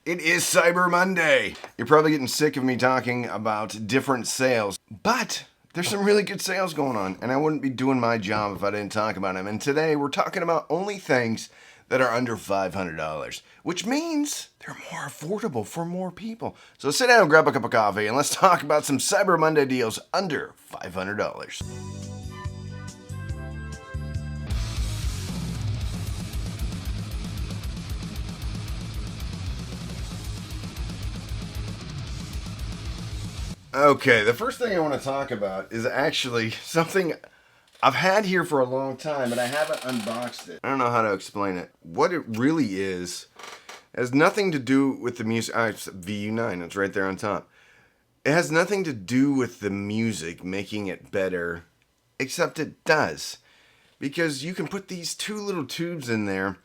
It is Cyber Monday. You're probably getting sick of me talking about different sales, but there's some really good sales going on, and I wouldn't be doing my job if I didn't talk about them. And today we're talking about only things that are under $500, which means they're more affordable for more people. So sit down, grab a cup of coffee, and let's talk about some Cyber Monday deals under $500. Okay, the first thing I want to talk about is actually something I've had here for a long time, but I haven't unboxed it. I don't know how to explain it. What it really is has nothing to do with the music. It's VU9, it's right there on top. It has nothing to do with the music making it better, except it does. Because you can put these two little tubes in there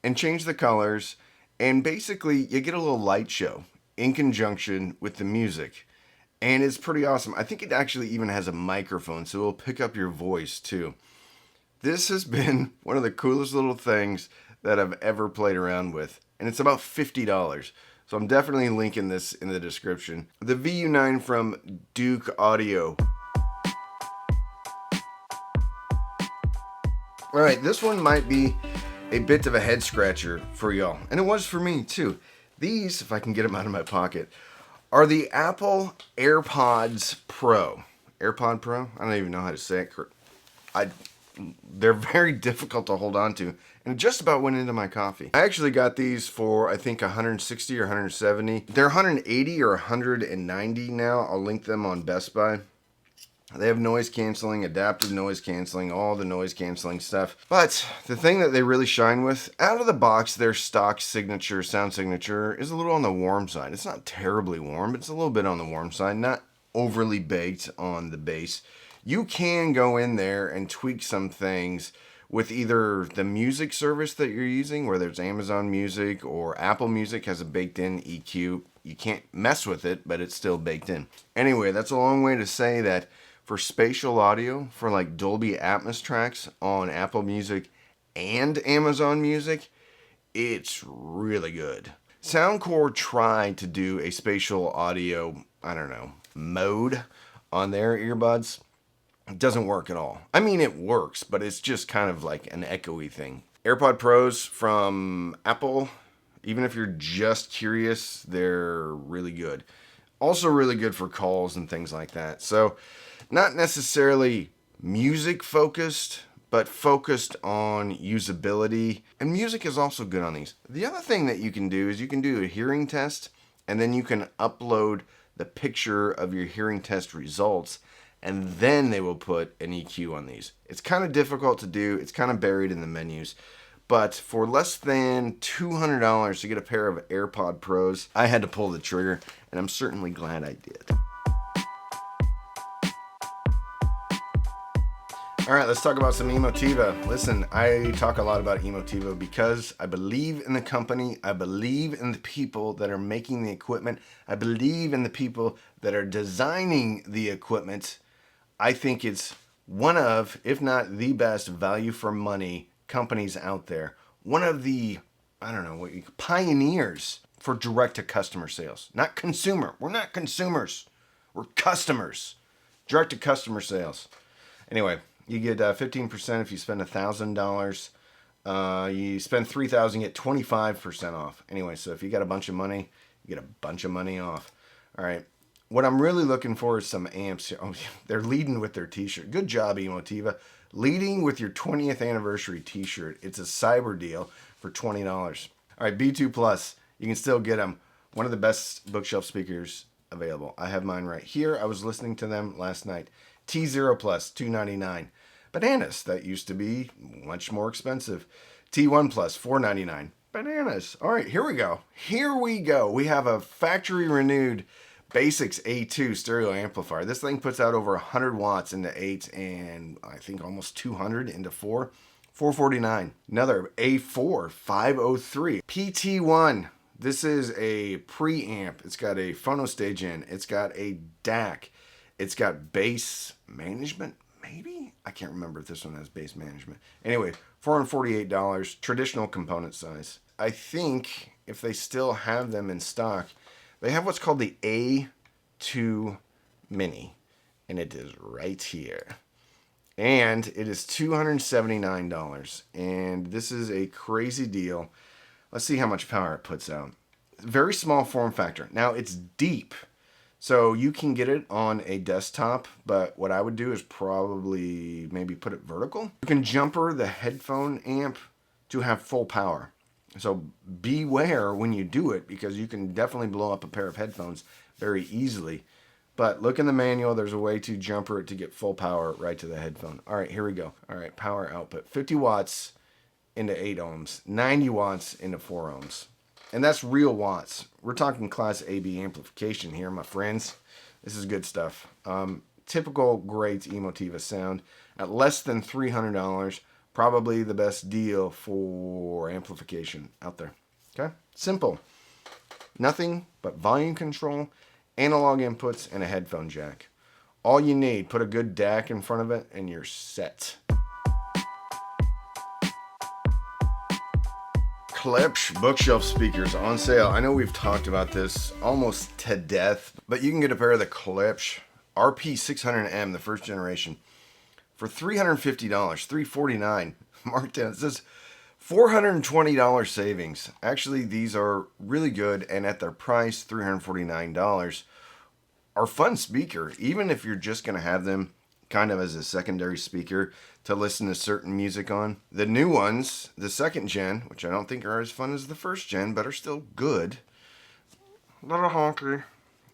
and change the colors, and basically you get a little light show in conjunction with the music. And it's pretty awesome. I think it actually even has a microphone, so it'll pick up your voice too. This has been one of the coolest little things that I've ever played around with. And it's about $50. So I'm definitely linking this in the description. The VU9 from Duke Audio. Alright, this one might be a bit of a head scratcher for y'all. And it was for me too. These, if I can get them out of my pocket, are the Apple AirPods Pro. AirPod Pro? I don't even know how to say it. They're very difficult to hold on to, and it just about went into my coffee. I actually got these for, I think, 160 or 170. They're 180 or 190 now. I'll link them on Best Buy. They have noise canceling, adaptive noise canceling, all the noise canceling stuff. But the thing that they really shine with, out of the box, their stock signature, sound signature, is a little on the warm side. It's not terribly warm, but it's a little bit on the warm side, not overly baked on the bass. You can go in there and tweak some things with either the music service that you're using, whether it's Amazon Music or Apple Music has a baked in EQ. You can't mess with it, but it's still baked in. Anyway, that's a long way to say that for spatial audio, for like Dolby Atmos tracks on Apple Music and Amazon Music, it's really good. Soundcore tried to do a spatial audio, mode on their earbuds. It doesn't work at all. I mean, it works, but it's just kind of like an echoey thing. AirPod Pros from Apple, even if you're just curious, they're really good. Also really good for calls and things like that. So, not necessarily music focused, but focused on usability. And music is also good on these. The other thing that you can do is you can do a hearing test, and then you can upload the picture of your hearing test results, and then they will put an EQ on these. It's kind of difficult to do. It's kind of buried in the menus. But for less than $200 to get a pair of AirPod Pros, I had to pull the trigger, and I'm certainly glad I did. All right, let's talk about some Emotiva. Listen, I talk a lot about Emotiva because I believe in the company. I believe in the people that are making the equipment. I believe in the people that are designing the equipment. I think it's one of, if not the best value for money companies out there. One of the, pioneers for direct to customer sales. Not consumer. We're not consumers. We're customers. Direct to customer sales. Anyway, you get 15% if you spend $1,000. You spend $3,000, you get 25% off. Anyway, so if you got a bunch of money, you get a bunch of money off. All right. What I'm really looking for is some amps. Oh, they're leading with their t-shirt. Good job, Emotiva. Leading with your 20th anniversary t-shirt. It's a cyber deal for $20. All right, B2 Plus. You can still get them. One of the best bookshelf speakers available. I have mine right here. I was listening to them last night. T0 Plus, $299. Bananas, that used to be much more expensive. T1 Plus, $499. Bananas. All right, here we go. We have a factory renewed Basics A2 stereo amplifier. This thing puts out over 100 watts into 8 and I think almost 200 into 4. $449. Another A4 503. PT1. This is a preamp. It's got a phono stage in. It's got a DAC. It's got bass management, maybe? I can't remember if this one has bass management. Anyway, $448, traditional component size. I think if they still have them in stock. They have what's called the A2 Mini, and it is right here. And it is $279, and this is a crazy deal. Let's see how much power it puts out. Very small form factor. Now, it's deep, so you can get it on a desktop, but what I would do is probably maybe put it vertical. You can jumper the headphone amp to have full power. So beware when you do it, because you can definitely blow up a pair of headphones very easily. But look in the manual, there's a way to jumper it to get full power right to the headphone. All right, here we go. All right, power output. 50 watts into 8 ohms, 90 watts into 4 ohms. And that's real watts. We're talking class AB amplification here, my friends. This is good stuff. Typical great Emotiva sound at less than $300. Probably the best deal for amplification out there. Okay? Simple. Nothing but volume control, analog inputs, and a headphone jack. All you need, put a good DAC in front of it, and you're set. Klipsch bookshelf speakers on sale. I know we've talked about this almost to death, but you can get a pair of the Klipsch RP600M, the first generation, for $350, $349 marked down. It says $420 savings. Actually, these are really good, and at their price, $349, are fun speaker, even if you're just going to have them kind of as a secondary speaker to listen to certain music on. The new ones, the second gen, which I don't think are as fun as the first gen, but are still good. A little honky.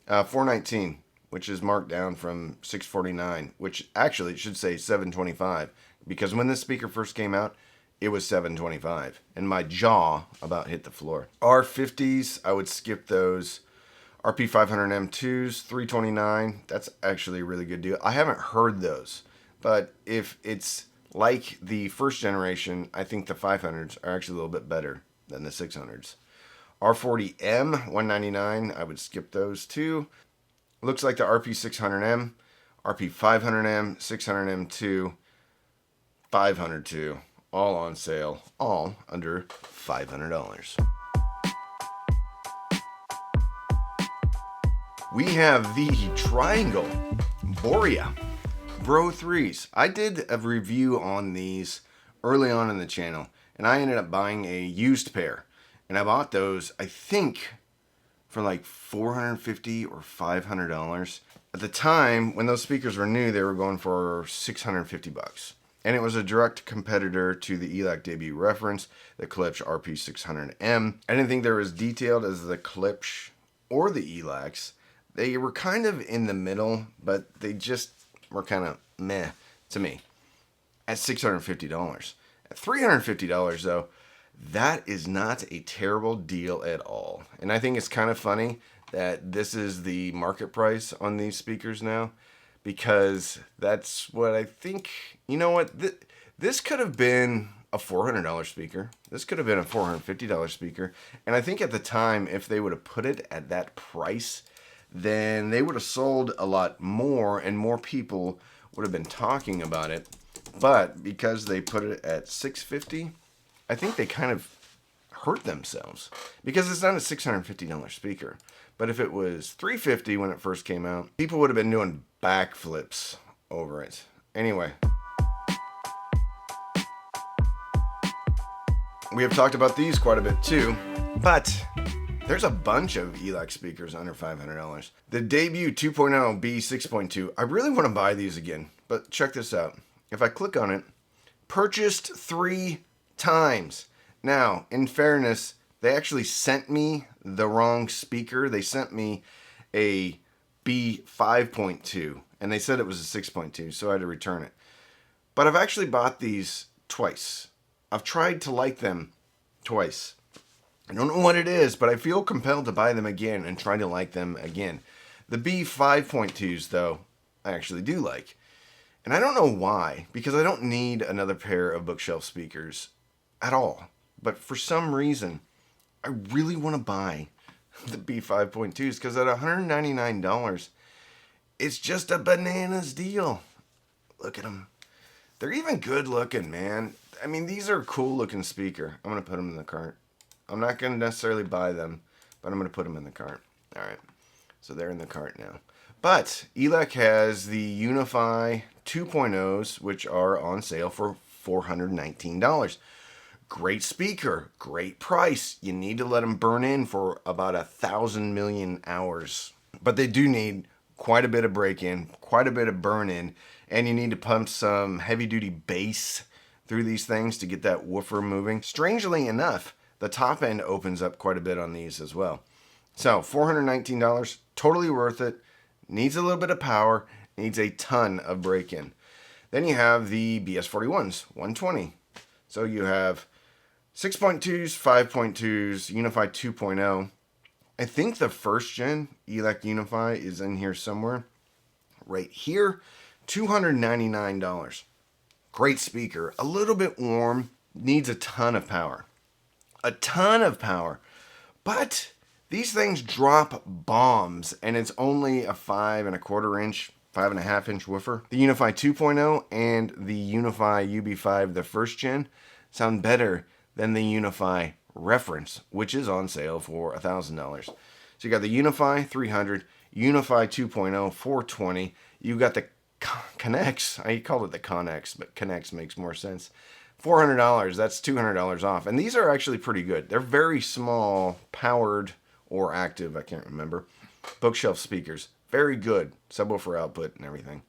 $419, which is marked down from $649, which actually it should say $725, because when this speaker first came out, it was $725, and my jaw about hit the floor. R50s, I would skip those. RP500M2s, $329. That's actually a really good deal. I haven't heard those, but if it's like the first generation, I think the 500s are actually a little bit better than the 600s. R40M, $199. I would skip those too. Looks like the RP600M, RP500M, 600M2, 502, all on sale, all under $500. We have the Triangle Borea Bro 3s. I did a review on these early on in the channel, and I ended up buying a used pair. And I bought those, I think, for like $450 or $500. At the time, when those speakers were new, they were going for $650. And it was a direct competitor to the ELAC debut reference, the Klipsch RP600M. I didn't think they were as detailed as the Klipsch or the ELACs. They were kind of in the middle, but they just were kind of meh to me at $650. At $350, though, that is not a terrible deal at all. And I think it's kind of funny that this is the market price on these speakers now, because that's what I think. You know what? This could have been a $400 speaker. This could have been a $450 speaker. And I think at the time, if they would have put it at that price, then they would have sold a lot more and more people would have been talking about it. But because they put it at $650, I think they kind of hurt themselves, because it's not a $650 speaker. But if it was $350 when it first came out, people would have been doing backflips over it. Anyway, we have talked about these quite a bit too, but there's a bunch of ELAC speakers under $500. The debut 2.0 B6.2, I really want to buy these again, but check this out. If I click on it, purchased 3 times. Now, in fairness, they actually sent me the wrong speaker. They sent me a B5.2, and they said it was a 6.2, so I had to return it. But I've actually bought these twice. I've tried to like them twice. I don't know what it is, but I feel compelled to buy them again and try to like them again. The B5.2s, though, I actually do like. And I don't know why, because I don't need another pair of bookshelf speakers at all. But for some reason, I really want to buy the B5.2s, because at $199, it's just a bananas deal. Look at them. They're even good looking, man. I mean, these are a cool looking speaker. I'm going to put them in the cart. I'm not going to necessarily buy them, but I'm going to put them in the cart. All right. So they're in the cart now. But ELEC has the Unify 2.0s, which are on sale for $419. Great speaker, great price. You need to let them burn in for about 1,000 million hours. But they do need quite a bit of break-in, quite a bit of burn-in, and you need to pump some heavy-duty bass through these things to get that woofer moving. Strangely enough, the top end opens up quite a bit on these as well. So $419, totally worth it. Needs a little bit of power, needs a ton of break-in. Then you have the BS41s, 120. So you have 6.2s, 5.2s, Unify 2.0. I think the first gen ELEC Unify is in here somewhere. Right here, $299. Great speaker, a little bit warm, needs a ton of power. A ton of power. But these things drop bombs, and it's only a 5.25 inch, 5.5 inch woofer. The Unify 2.0 and the Unify UB5, the first gen, sound better than the Unify Reference, which is on sale for $1,000. So you got the Unify 300, Unify 2.0, 420. You got the Connex. I called it the Connex, but Connex makes more sense. $400. That's $200 off. And these are actually pretty good. They're very small, powered or active, I can't remember. Bookshelf speakers. Very good. Subwoofer output and everything.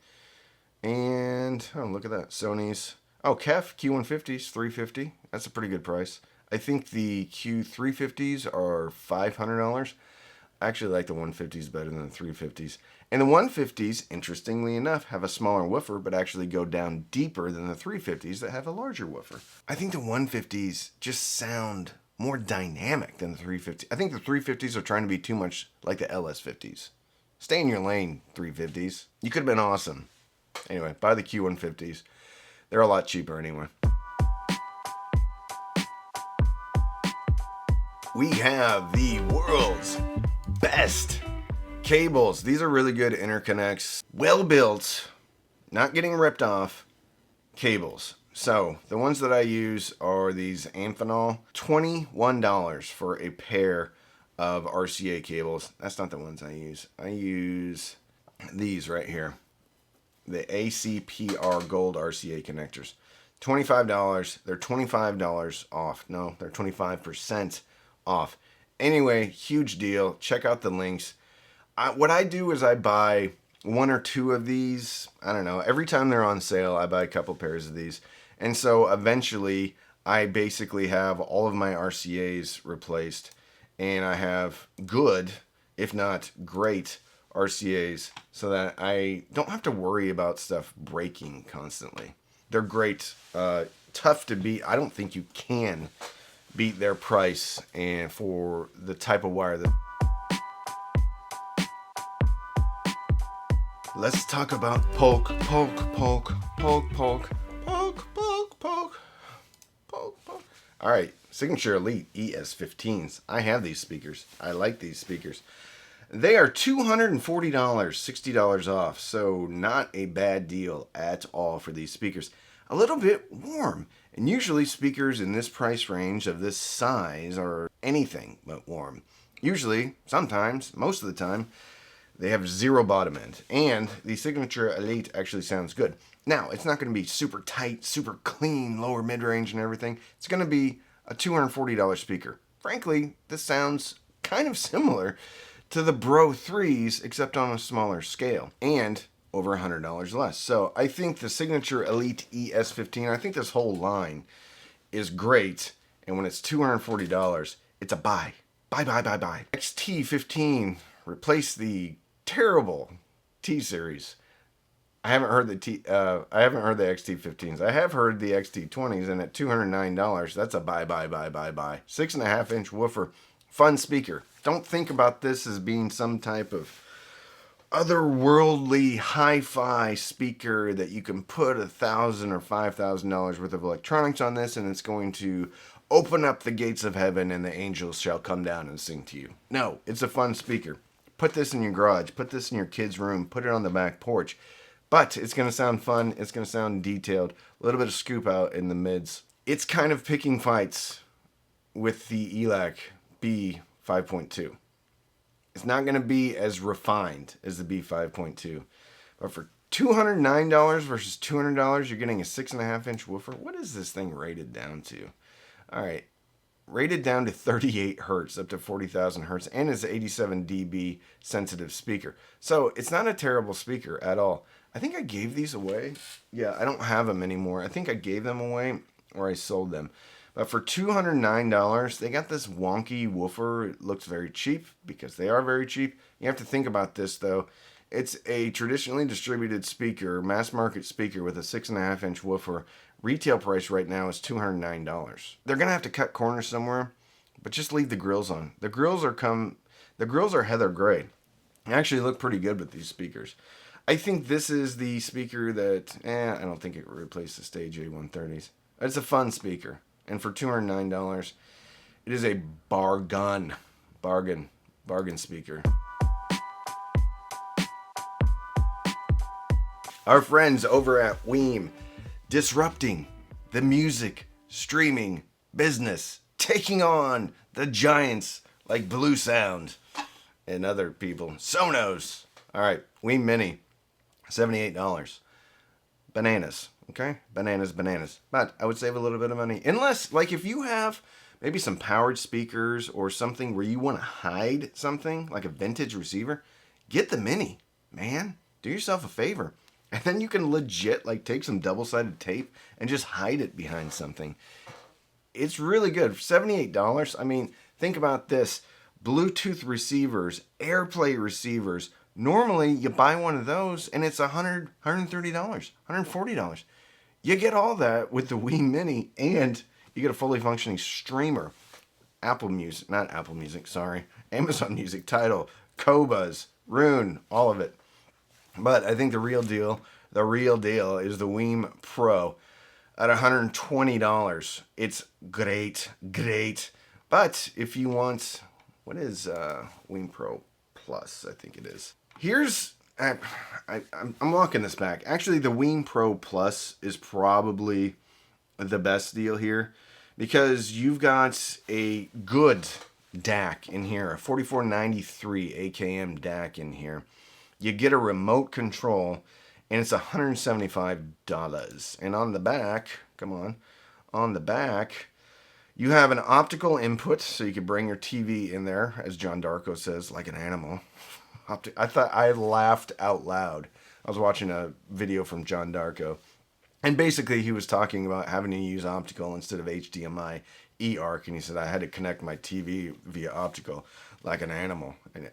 And, oh, look at that. Sony's. Oh, KEF Q150s, $350. That's a pretty good price. I think the Q350s are $500. I actually like the 150s better than the 350s. And the 150s, interestingly enough, have a smaller woofer, but actually go down deeper than the 350s that have a larger woofer. I think the 150s just sound more dynamic than the 350s. I think the 350s are trying to be too much like the LS50s. Stay in your lane, 350s. You could have been awesome. Anyway, buy the Q150s. They're a lot cheaper anyway. We have the world's best cables. These are really good interconnects. Well built, not getting ripped off cables. So the ones that I use are these Amphenol. $21 for a pair of RCA cables. That's not the ones I use. I use these right here. The ACPR Gold RCA connectors. $25. They're $25 off. No, they're 25% off. Anyway, huge deal. Check out the links. What I do is I buy one or two of these. I don't know. Every time they're on sale, I buy a couple pairs of these. And so eventually, I basically have all of my RCAs replaced. And I have good, if not great, RCAs so that I don't have to worry about stuff breaking constantly. They're great. Tough to beat. I don't think you can beat their price and for the type of wire that... Let's talk about poke. All right, Signature Elite ES15s. I have these speakers. I like these speakers. They are $240, $60 off, so not a bad deal at all for these speakers. A little bit warm, and usually speakers in this price range of this size are anything but warm. Usually, sometimes, most of the time, they have zero bottom end, and the Signature Elite actually sounds good. Now, it's not going to be super tight, super clean, lower mid-range and everything. It's going to be a $240 speaker. Frankly, this sounds kind of similar to the Bro 3s, except on a smaller scale, and over $100 less. So I think the Signature Elite ES15, I think this whole line is great, and when it's $240, it's a buy. Buy. XT15 replaced the terrible T-Series. I haven't heard the XT15s. I have heard the XT20s, and at $209, that's a buy. 6.5 inch woofer, fun speaker. Don't think about this as being some type of otherworldly hi-fi speaker that you can put $1,000 or $5,000 worth of electronics on this, and it's going to open up the gates of heaven, and the angels shall come down and sing to you. No, it's a fun speaker. Put this in your garage. Put this in your kid's room. Put it on the back porch. But it's going to sound fun. It's going to sound detailed. A little bit of scoop out in the mids. It's kind of picking fights with the ELAC B5.2. It's not going to be as refined as the B5.2. But for $209 versus $200, you're getting a 6.5-inch woofer. What is this thing rated down to? All right. Rated down to 38 hertz, up to 40,000 hertz, and it's an 87 dB sensitive speaker. So it's not a terrible speaker at all. I think I gave these away. Yeah, I don't have them anymore. I think I gave them away or I sold them. But for $209, they got this wonky woofer. It looks very cheap because they are very cheap. You have to think about this, though. It's a traditionally distributed speaker, mass market speaker with a 6.5-inch woofer. Retail price right now is $209. They're going to have to cut corners somewhere, but just leave the grills on. The grills are heather gray. They actually look pretty good with these speakers. I think this is the speaker that, I don't think it will replace the Stage A130s. It's a fun speaker. And for $209, it is a bargain speaker. Our friends over at Weem, disrupting the music streaming business, taking on the giants like Blue Sound and other people. Sonos. All right, Weem Mini, $78. Bananas, okay? Bananas. But I would save a little bit of money. Unless, like, if you have maybe some powered speakers or something where you want to hide something, like a vintage receiver, get the Mini, man. Do yourself a favor. And then you can legit, like, take some double-sided tape and just hide it behind something. It's really good. For $78, I mean, think about this. Bluetooth receivers, AirPlay receivers. Normally, you buy one of those, and it's $130, $140. You get all that with the Wii Mini, and you get a fully functioning streamer. Amazon Music, Tidal, Qobuz, Rune, all of it. But I think the real deal is the Weem Pro at $120. It's great. But if you want, what is Weem Pro Plus? I think it is. I'm walking this back. Actually, the Weem Pro Plus is probably the best deal here because you've got a good DAC in here, a 4493 AKM DAC in here. You get a remote control, and it's $175. And on the back, you have an optical input, so you can bring your TV in there, as John Darko says, like an animal. I laughed out loud. I was watching a video from John Darko, and basically he was talking about having to use optical instead of HDMI eARC, and he said I had to connect my TV via optical like an animal. And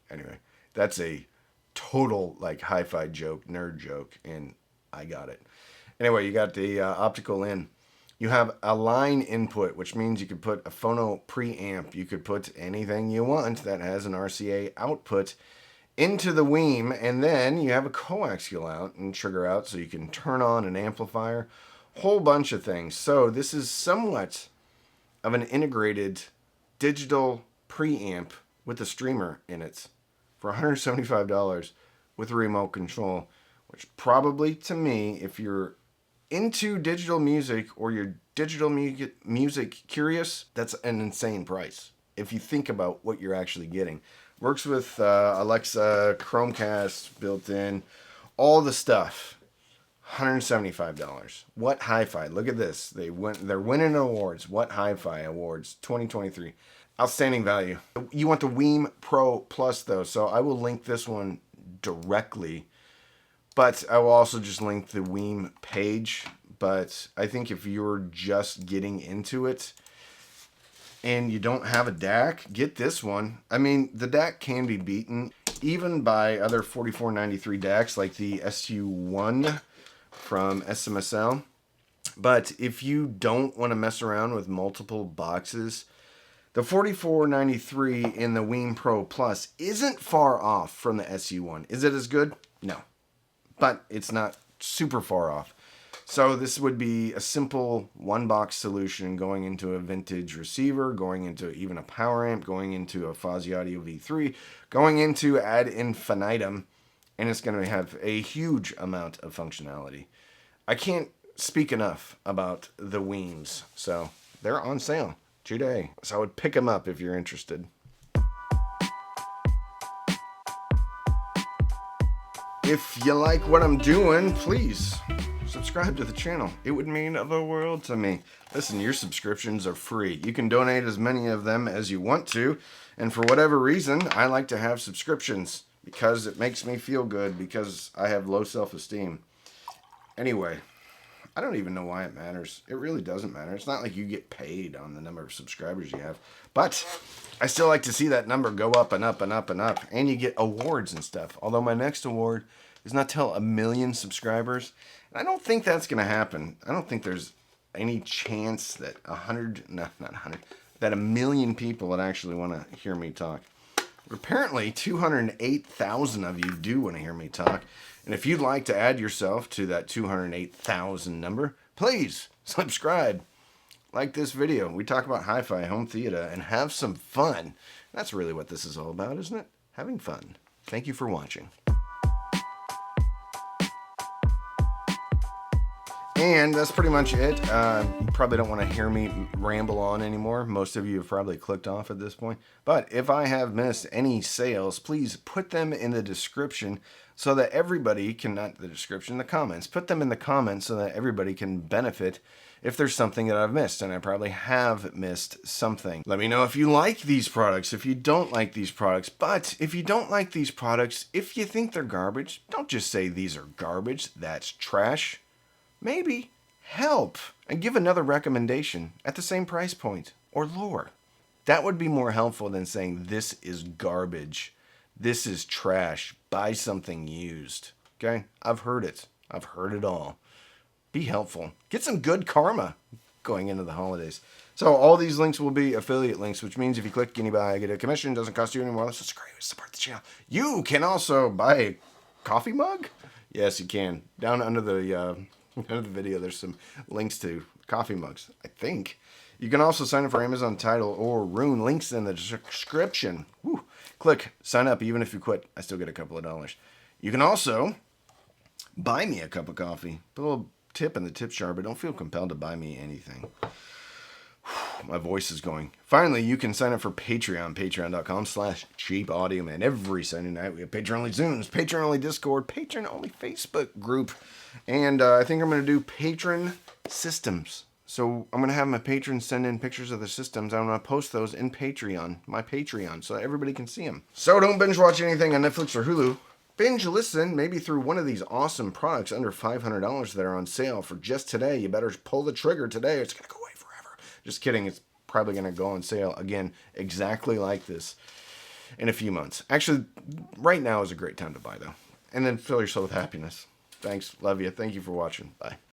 anyway, that's a total like hi-fi joke, nerd joke, and I got it. Anyway, you got the optical in. You have a line input, which means you could put a phono preamp. You could put anything you want that has an RCA output into the Weem, and then you have a coaxial out and trigger out, so you can turn on an amplifier, whole bunch of things. So this is somewhat of an integrated digital preamp with a streamer in it for $175 with a remote control, which probably, to me, if you're into digital music or you're digital music curious, that's an insane price. If you think about what you're actually getting. Works with Alexa, Chromecast built in, all the stuff. $175. What Hi-Fi? Look at this. They're winning awards. What Hi-Fi Awards 2023. Outstanding value. You want the Weem Pro Plus, though, so I will link this one directly. But I will also just link the Weem page. But I think if you're just getting into it and you don't have a DAC, get this one. I mean, the DAC can be beaten even by other 4493 DACs like the SU1 from SMSL. But if you don't want to mess around with multiple boxes, the 4493 in the Weem Pro Plus isn't far off from the SU1. Is it as good? No. But it's not super far off. So this would be a simple one-box solution going into a vintage receiver, going into even a power amp, going into a Fuzzy Audio V3, going into ad infinitum, and it's going to have a huge amount of functionality. I can't speak enough about the Weems, so they're on sale. today. So I would pick them up if you're interested. If you like what I'm doing, please subscribe to the channel. It would mean the world to me. Listen, your subscriptions are free. You can donate as many of them as you want to. And for whatever reason, I like to have subscriptions because it makes me feel good, because I have low self-esteem. Anyway, I don't even know why it matters. It really doesn't matter. It's not like you get paid on the number of subscribers you have. But I still like to see that number go up and up and up and up. And you get awards and stuff. Although my next award is not till 1 million subscribers. And I don't think that's going to happen. I don't think there's any chance that 1 million people would actually want to hear me talk. But apparently 208,000 of you do want to hear me talk. And if you'd like to add yourself to that 208,000 number, please subscribe. Like this video. We talk about Hifi, home theater, and have some fun. That's really what this is all about, isn't it? Having fun. Thank you for watching. And that's pretty much it. You probably don't want to hear me ramble on anymore. Most of you have probably clicked off at this point. But if I have missed any sales, please put them in the description so that everybody can, not the description, the comments. Put them in the comments so that everybody can benefit if there's something that I've missed. And I probably have missed something. Let me know if you like these products, if you don't like these products. But if you don't like these products, if you think they're garbage, don't just say these are garbage, that's trash. Maybe help and give another recommendation at the same price point or lower. That would be more helpful than saying this is garbage, this is trash, buy something used. Okay? I've heard it. I've heard it all. Be helpful. Get some good karma going into the holidays. So all these links will be affiliate links, which means if you click any buy, get a commission. Doesn't cost you any more. Let's subscribe, support the channel. You can also buy a coffee mug. Yes, you can. Down under the video, there's some links to coffee mugs, I think. You can also sign up for Amazon Tidal or Rune. Links in the description. Woo. Click sign up. Even if you quit, I still get a couple of dollars. You can also buy me a cup of coffee. Put a little tip in the tip jar, but don't feel compelled to buy me anything. My voice is going. Finally, you can sign up for Patreon. Patreon.com/cheapaudioman. Every Sunday night, we have Patreon-only Zooms, Patreon-only Discord, Patreon-only Facebook group. And I think I'm going to do patron systems. So I'm going to have my patrons send in pictures of the systems. I'm going to post those in Patreon, my Patreon, so that everybody can see them. So don't binge watch anything on Netflix or Hulu. Binge listen, maybe through one of these awesome products under $500 that are on sale for just today. You better pull the trigger today. It's going to go away forever. Just kidding. It's probably going to go on sale again, exactly like this in a few months. Actually, right now is a great time to buy, though. And then fill yourself with happiness. Thanks. Love you. Thank you for watching. Bye.